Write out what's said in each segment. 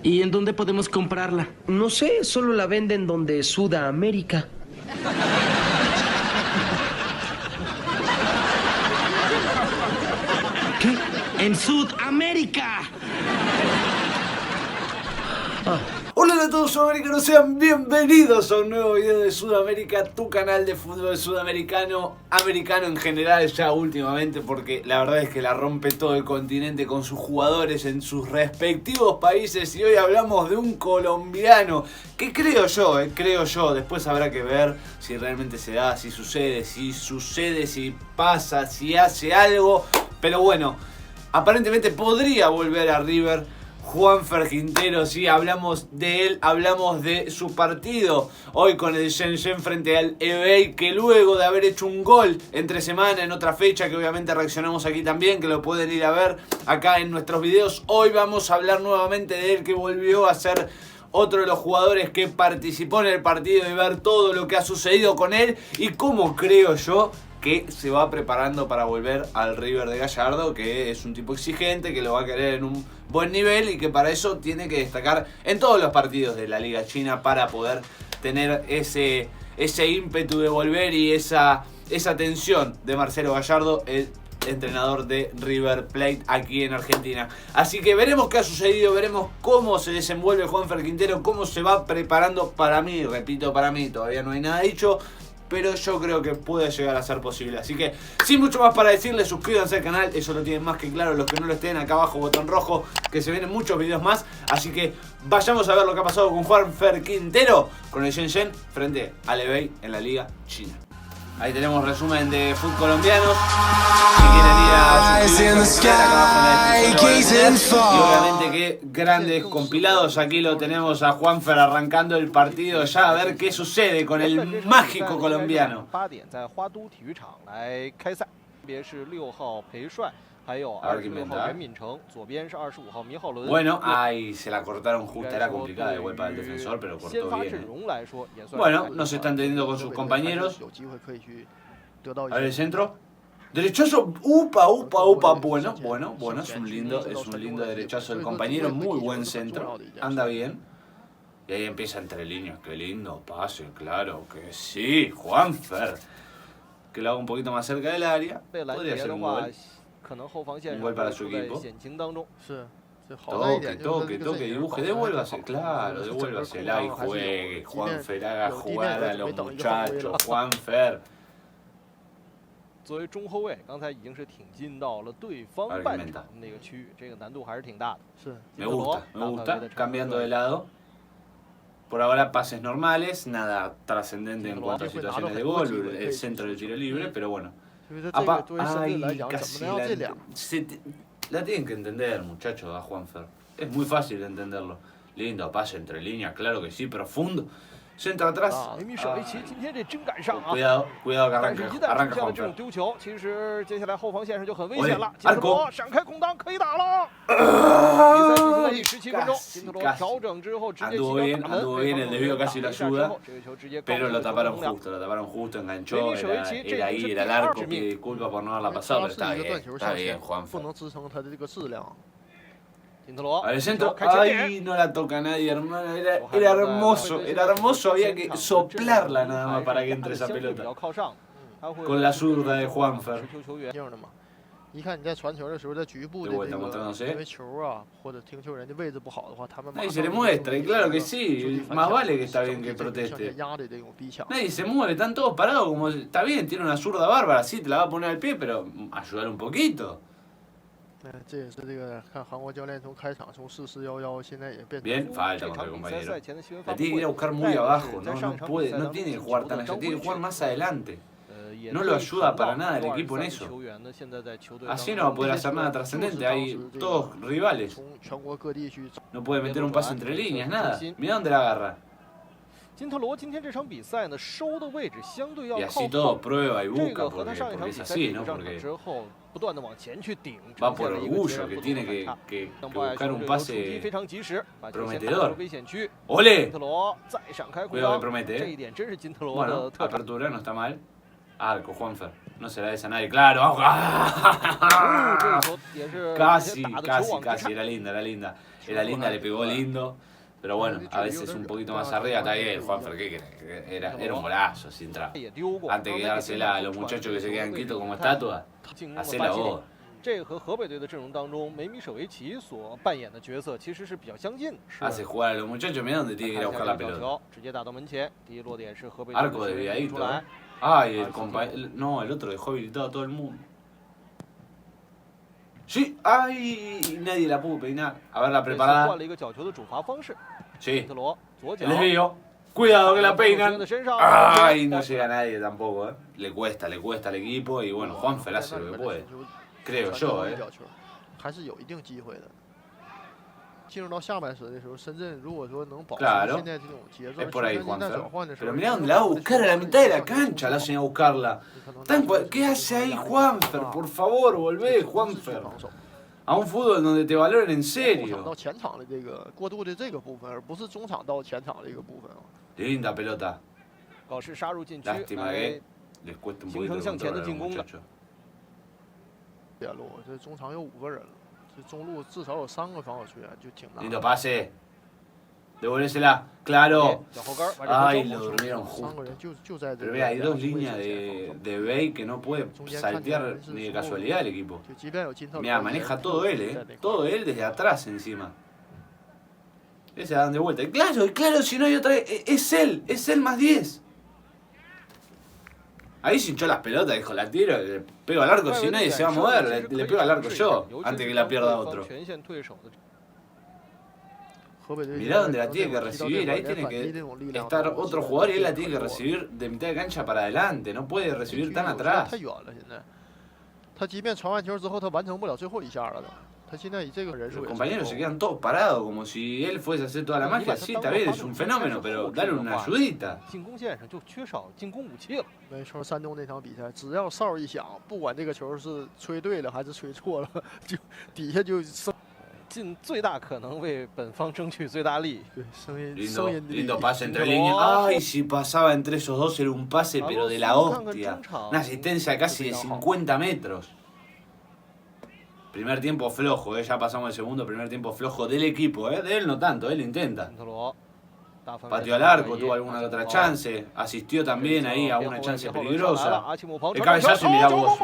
¿Y en dónde podemos comprarla? No sé, solo la venden donde Sudamérica. ¿Qué? ¡En Sudamérica! Hola a todos sudamericanos, sean bienvenidos a un nuevo video de Sudamérica, tu canal de fútbol sudamericano, americano en general ya últimamente, porque la verdad es que la rompe todo el continente con sus jugadores en sus respectivos países. Y hoy hablamos de un colombiano que creo yo, después habrá que ver si realmente se da, si sucede, si pasa, si hace algo, pero bueno, aparentemente podría volver a River. Juanfer Quintero, sí, hablamos de él, hablamos de su partido hoy con el Shenzhen frente al Ebay, que luego de haber hecho un gol entre semana en otra fecha, que obviamente reaccionamos aquí también, que lo pueden ir a ver acá en nuestros videos, hoy vamos a hablar nuevamente de él, que volvió a ser otro de los jugadores que participó en el partido, y ver todo lo que ha sucedido con él y cómo creo yo que se va preparando para volver al River de Gallardo, que es un tipo exigente, que lo va a querer en un buen nivel y que para eso tiene que destacar en todos los partidos de la Liga China para poder tener ese ímpetu de volver y esa tensión de Marcelo Gallardo, el entrenador de River Plate aquí en Argentina. Así que veremos qué ha sucedido, veremos cómo se desenvuelve Juanfer Quintero, cómo se va preparando. Para mí, repito, todavía no hay nada dicho, pero yo creo que puede llegar a ser posible. Así que, sin mucho más para decirles, suscríbanse al canal, eso lo tienen más que claro. Los que no lo estén, acá abajo, botón rojo, que se vienen muchos videos más. Así que vayamos a ver lo que ha pasado con Juanfer Quintero, con el Shenzhen frente al Ebay en la Liga China. Ahí tenemos resumen de fútbol colombianos. Si quieren ir a suscribirse al canal, acá abajo en la descripción. Y obviamente que grandes compilados. Aquí lo tenemos a Juanfer arrancando el partido ya, a ver qué sucede con el mágico colombiano. A ver qué inventa. Bueno, ahí se la cortaron justa, era complicada igual para el defensor, pero cortó bien. Bueno, no se está entendiendo con sus compañeros. A ver el centro. Derechazo, upa, bueno, es un lindo derechazo del compañero, muy buen centro, anda bien. Y ahí empieza entre líneas, qué lindo pase, claro que sí, Juanfer. Que lo haga un poquito más cerca del área, podría ser un gol. Un gol para su equipo. Toque, dibuje, devuélvase, claro, devuélvasela y juegue. Juanfer, haga jugar a los muchachos, Juanfer. Me gusta, cambiando de lado. Por ahora pases normales, nada trascendente en cuanto a situaciones de gol, el centro del tiro libre, pero bueno. Ay, casi la tienen que entender, muchachos, a Juanfer. Es muy fácil de entenderlo. Lindo pase entre líneas, claro que sí, profundo. Centro atrás. Cuidado que arranca Juanfer. Ole, arco. Anduvo bien, el desvío casi lo ayuda, pero lo taparon justo, enganchó, era ahí, era el arco, pide disculpas por no haberla pasado, pero está bien, Juanfer. A ver el centro, ay, no la toca nadie, hermano, era hermoso, había que soplarla nada más para que entre esa pelota. Con la zurda de Juanfer. De vuelta mostrándose. Nadie se le muestra, y claro que sí, más vale que está bien que proteste. Nadie se mueve, están todos parados, como está bien, tiene una zurda bárbara, sí, te la va a poner al pie, pero ayudar un poquito. Bien, falta contra el compañero. La tiene que ir a buscar muy abajo, no tiene que jugar tan allá, tiene que jugar más adelante. No lo ayuda para nada el equipo en eso. Así no va a poder hacer nada trascendente, hay todos rivales. No puede meter un pase entre líneas, nada. Mirá dónde la agarra. Y así todo prueba y busca, porque es así, ¿no? Porque va por orgullo, que tiene que buscar un pase prometedor. ¡Ole! Cuidado que promete, Bueno, apertura, no está mal. Arco, Juanfer. No se la des a nadie, claro. Casi. Era linda. Era linda, le pegó lindo. Pero bueno, a veces un poquito más arriba está bien. Juanfer, ¿qué querés? Era un golazo, sin entraba. Antes que dársela a los muchachos que se quedan quietos como estatuas, hacela vos. 这和河北队的阵容当中梅米舍维奇所扮演的角色其实是比较相近的。Hace jugar a los muchachos, mirá dónde tiene que ir a buscar la pelota. 直接打到门前，第一落点是河北队 Arco desviadito. Ay, el compañero. No, el otro dejó habilitado a todo el mundo. Sí, ay, nadie la pudo peinar. A ver la preparada. 换了一个角球的主罚方式。 Sí. 特罗左脚。 El desvío. Cuidado que la peinan. Ay, no llega nadie tampoco, Le cuesta al equipo y bueno, Juanfer hace lo que puede. Creo yo, 还是有一定机会的。进入到下半时的时候，深圳如果说能保持 Claro. 现在这种节奏， Es por ahí, 现在 Juanfer. 转换的时候， Pero mirá dónde la va a buscar a la mitad de la cancha, la hacen a buscarla. ¿Qué hace ahí Juanfer? Por favor, volvé, Juanfer. A un fútbol donde te valoren en 中场 serio. 到前场的这个过渡的这个部分，而不是中场到前场的一个部分啊。 Linda pelota. 搞事杀入禁区， Lástima que les cuesta un poquito el control a los muchachos. 边路这中场有5个人了，这中路至少有3个防守球员，就挺难。 Lindo pase. Devuélvesela. Claro. 脚后跟把这 Ay, 个 lo 交 durmieron 3 个 justo. 人就在这 Pero 个 mira, hay 两 dos 个位置 líneas 前防守 de Bey que no puede saltear ni de casualidad el equipo. 就即便有金特罗， Mira, maneja todo él, Todo él desde atrás encima. Ese dan de vuelta. Y claro, si no hay otra vez. Es él más 10. Ahí se hinchó las pelotas, dijo, la tiro, le pego al arco, si nadie se va a mover, le pego al arco yo, antes que la pierda otro. Mirá dónde la tiene que recibir, ahí tiene que estar otro jugador y él la tiene que recibir de mitad de cancha para adelante, no puede recibir tan atrás. 太远了，现在。他即便传完球之后，他完成不了最后一下了都。他现在以这个人数 Los compañeros se quedan todos parados, como si él fuese a hacer toda la magia. Sí, está bien, es un fenómeno, pero dale una ayudita. 进攻线上就缺少进攻武器了。没错，山东那场比赛，只要哨一响，不管这个球是吹对了还是吹错了，就底下就尽最大可能为本方争取最大利益。对声音 Lindo pase entre líneas. Ay, si pasaba entre esos dos era un pase, pero de la hostia. Una asistencia casi de 50 metros. Primer tiempo flojo, ya pasamos el segundo. Primer tiempo flojo del equipo, de él no tanto, él intenta. 特罗 Pateó al arco, tuvo alguna que otra chance. Asistió también ahí a una chance peligrosa. El cabezazo y mirá vos.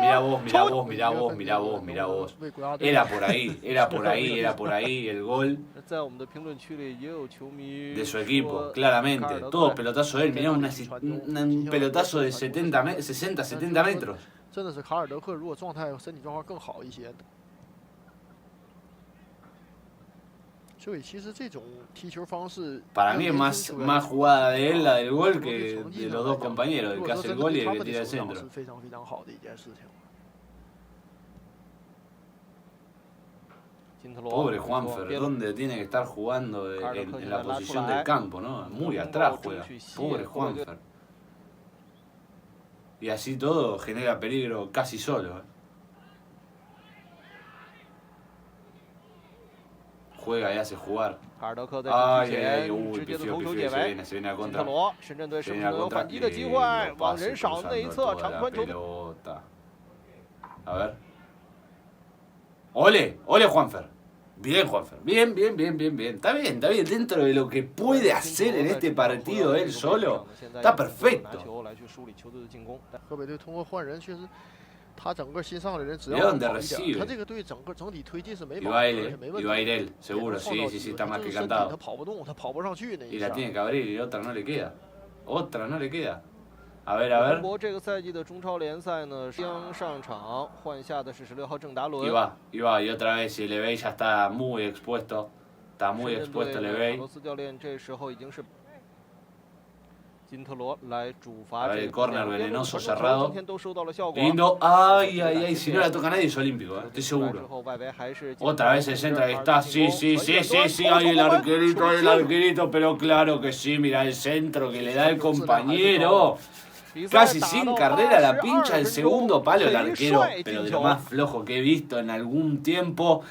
Era por ahí el gol 在我们的评论区里也有球迷 de su equipo, claramente. Todo pelotazo de él, mirá un pelotazo de 60-70 metros. 真的是卡尔德克，如果状态身体状况更好一些。所以其实这种踢球方式 Para mí es más jugada de él la del gol que de los dos compañeros, el que hace el gol y el que tira el centro. 是非常非常好的一件事情。 Pobre Juanfer, ¿dónde tiene que estar jugando en la posición del campo, no? Muy atrás juega. Pobre Juanfer. Y así todo genera peligro casi solo. Juega y hace jugar. 卡尔德克在禁 Ay, 区 ay, 前 uy, 直接的 pifió, 头球 pifió, 解 se 围。 viene a 金 contra. 特罗，深圳队是 Se 不是 viene a 能有 contra. 反击的机会？ Lindo 往 pase 人少的那一 cruzando 侧， toda 长 la 传球。 pelota. A ver. ¡Ole, Juanfer! Bien, Juanfer. Bien. Está bien. Dentro de lo que puede hacer en este partido él solo, está perfecto. 河北队通过换人，确实，他整个新上的人只要 ¿De 好 dónde 一点， recibe? 他这个队整体推进是没 Y 毛 va 病，而且没问 él 题。 seguro. 创造 Sí, 机会 está más 就 que 是身体 cantado. 他跑不动，他跑不上去那 Y 一 la 下。 tiene que abrir y otra no le queda. A ver. 中国这个赛季的中超联赛呢，将上场换下的是16号郑达 Y 伦。 va. Y otra vez, y Levey ya está muy expuesto. Está muy 深圳 expuesto 队的 Levey. 俄罗斯教练这时候已经是金特罗来主罚 A ver 这 el 个 corner 两边 venenoso 传中球 cerrado. 今天都收到了效果。 Lindo. Ay. Si no la toca nadie es olímpico, estoy 之 seguro. 后外围还是 Otra vez el centro, ahí está. Sí. Ay, el arquerito. Pero claro que sí. Mira el centro que le da el compañero. Casi sin carrera la pincha el segundo palo el arquero, pero de lo más flojo que he visto en algún tiempo.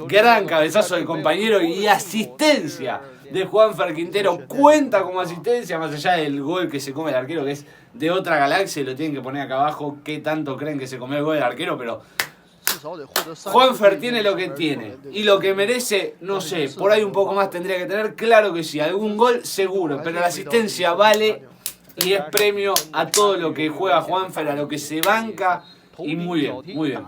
Gran cabezazo del compañero y asistencia de Juanfer Quintero. Cuenta como asistencia, más allá del gol que se come el arquero, que es de otra galaxia y lo tienen que poner acá abajo. ¿Qué tanto creen que se comió el gol del arquero? Pero 少得获得30 Juanfer tiene lo que tiene y lo que merece, no sé, por ahí un poco más tendría que tener, claro que sí, algún gol seguro, pero la asistencia vale y es premio a todo lo que juega Juanfer, a lo que se banca y muy bien, muy bien.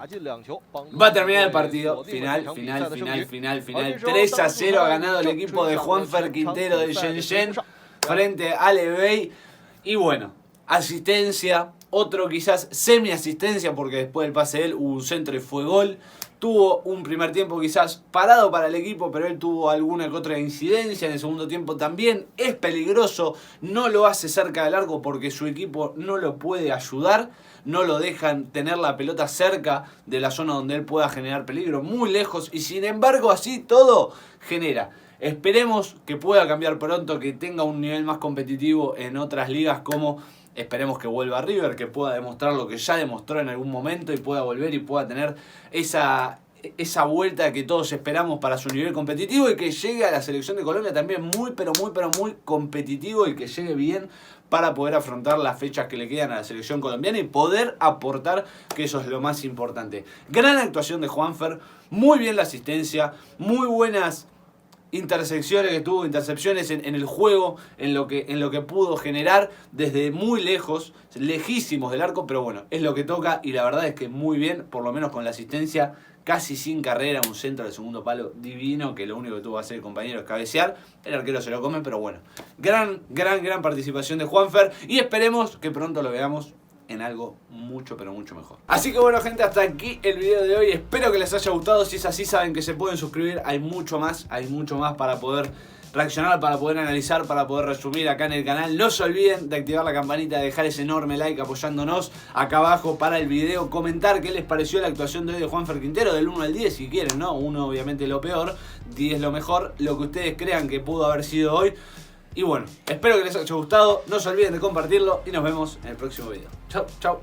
Va a terminar el partido, final, 3-0 ha ganado el equipo de Juanfer Quintero del Shenzhen frente a Lebey y bueno, asistencia. Otro quizás semi-asistencia porque después del pase de él hubo un centro y fue gol. Tuvo un primer tiempo quizás parado para el equipo, pero él tuvo alguna que otra incidencia en el segundo tiempo también. Es peligroso, no lo hace cerca del arco porque su equipo no lo puede ayudar. No lo dejan tener la pelota cerca de la zona donde él pueda generar peligro, muy lejos. Y sin embargo así todo genera. Esperemos que pueda cambiar pronto, que tenga un nivel más competitivo en otras ligas como... Esperemos que vuelva a River, que pueda demostrar lo que ya demostró en algún momento y pueda volver y pueda tener esa vuelta que todos esperamos para su nivel competitivo y que llegue a la selección de Colombia también muy competitivo y que llegue bien para poder afrontar las fechas que le quedan a la selección colombiana y poder aportar, que eso es lo más importante. Gran actuación de Juanfer, muy bien la asistencia, muy buenas intersecciones que tuvo, intercepciones en el juego, en lo que pudo generar desde muy lejos, lejísimos del arco, pero bueno, es lo que toca y la verdad es que muy bien, por lo menos con la asistencia, casi sin carrera, un centro del segundo palo divino, que lo único que tuvo que hacer el compañero es cabecear, el arquero se lo come, pero bueno, gran participación de Juanfer y esperemos que pronto lo veamos en algo mucho mejor. Así que bueno gente, hasta aquí el video de hoy, espero que les haya gustado. Si es así saben que se pueden suscribir, hay mucho más para poder reaccionar, para poder analizar, para poder resumir acá en el canal. No se olviden de activar la campanita, de dejar ese enorme like apoyándonos acá abajo para el video, comentar qué les pareció la actuación de hoy de Juanfer Quintero, del 1 al 10 si quieren, ¿no? 1 obviamente lo peor, 10 lo mejor, lo que ustedes crean que pudo haber sido hoy. Y bueno, espero que les haya gustado, no se olviden de compartirlo y nos vemos en el próximo video. Chau.